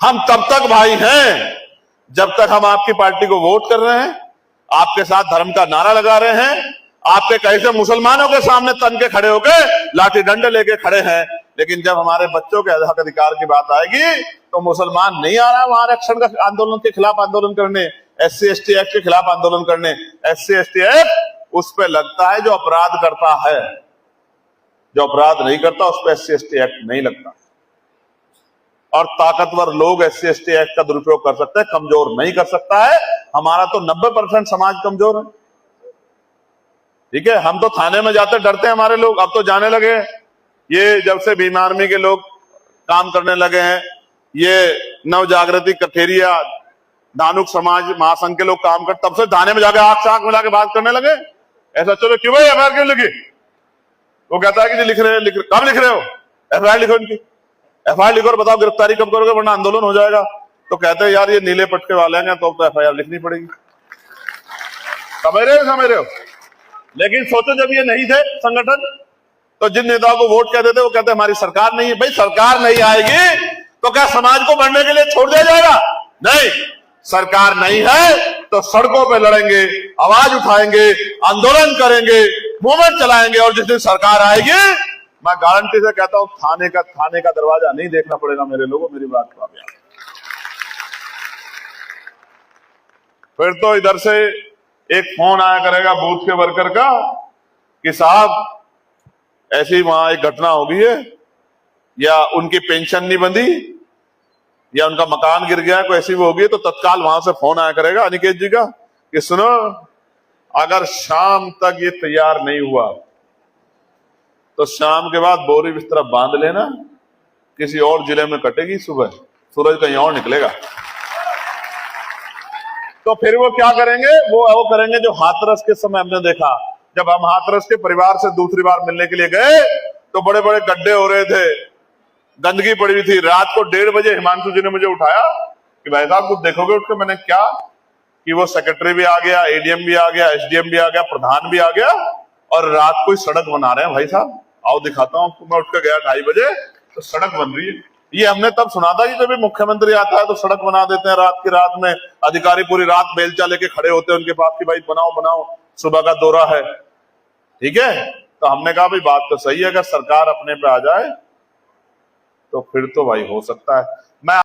हम तब तक भाई हैं जब तक हम आपकी पार्टी को वोट कर रहे हैं, आपके साथ धर्म का नारा लगा रहे हैं, आपके कैसे मुसलमानों के सामने तन के खड़े होकर लाठी डंडे लेके खड़े हैं। लेकिन जब हमारे बच्चों के हक अधिकार की बात आएगी तो मुसलमान नहीं आ रहा वहां आरक्षण का आंदोलन के खिलाफ आंदोलन करने, SC ST एक्ट के खिलाफ आंदोलन करने। SC ST एक्ट उस पर लगता है जो अपराध करता है, जो अपराध नहीं करता उस पर SC ST एक्ट नहीं लगता। और ताकतवर लोग SC ST एक्ट का दुरुपयोग कर सकते हैं, कमजोर नहीं कर सकता है। हमारा तो 90% समाज कमजोर है। ठीक है, हम तो थाने में जाते डरते हैं हमारे लोग, अब तो जाने लगे। ये जब से भीम आर्मी के लोग काम करने लगे हैं, ये नव जागृति कथेरिया धानुक समाज महासंघ के लोग काम कर, तब से थाने में जाके आंख से आंख मिला के बात करने लगे। ऐसा चलो क्यों भाई FIR क्यों लिखी? वो कहता है कि जी लिख रहे हैं। कब लिख रहे हो? FIR लिखो इनकी, FIR लिखो और बताओ गिरफ्तारी कब करोगे वरना आंदोलन हो जाएगा। तो कहते हैं यार ये नीले पटके वाले हैं तो FIR लिखनी पड़ेगी। समझ रहे हो? लेकिन सोचो जब ये नहीं थे संगठन तो जिन नेताओं को वोट कहते थे वो कहते हमारी सरकार नहीं है। भाई सरकार नहीं आएगी तो क्या समाज को बढ़ने के लिए छोड़ दिया जाएगा? नहीं, सरकार नहीं है तो सड़कों पे लड़ेंगे, आवाज उठाएंगे, आंदोलन करेंगे, मूवमेंट चलाएंगे। और जिस दिन सरकार आएगी मैं गारंटी से कहता हूं थाने का दरवाजा नहीं देखना पड़ेगा मेरे लोगों। मेरी बात को आप याद। फिर तो इधर से एक फोन आया करेगा बूथ के वर्कर का कि साहब ऐसी वहां एक घटना हो गई है, या उनकी पेंशन नहीं बंधी, या उनका मकान गिर गया, कोई ऐसी वो हो गई, तो तत्काल वहां से फोन आया करेगा अनिकेत जी का कि सुनो अगर शाम तक ये तैयार नहीं हुआ तो शाम के बाद बोरी बिस्तरा बांध लेना, किसी और जिले में कटेगी, सुबह सूरज कहीं और निकलेगा। तो फिर वो क्या करेंगे? वो करेंगे जो हाथरस के समय हमने देखा। जब हम हाथरस के परिवार से दूसरी बार मिलने के लिए गए तो बड़े बड़े गड्ढे हो रहे थे, गंदगी पड़ी हुई थी। रात को 1:30 बजे हिमांशु जी ने मुझे उठाया कि भाई साहब कुछ देखोगे उठ के? मैंने क्या कि वो सेक्रेटरी भी आ गया, ADM भी आ गया, SDM भी आ गया, प्रधान भी आ गया और रात को ही सड़क बना रहे हैं। भाई साहब आओ दिखाता हूं आपको। मैं उठ के गया 2:30 बजे तो सड़क बन रही है। ये हमने तब सुना था कि जब भी मुख्यमंत्री आता है तो सड़क बना देते हैं रात की रात में, अधिकारी पूरी रात बेलचा लेके खड़े होते हैं उनके पास कि भाई बनाओ, सुबह का दौरा है। ठीक है, तो हमने कहा भाई बात तो सही है, अगर सरकार अपने पे आ जाए तो फिर तो भाई हो सकता है। मैं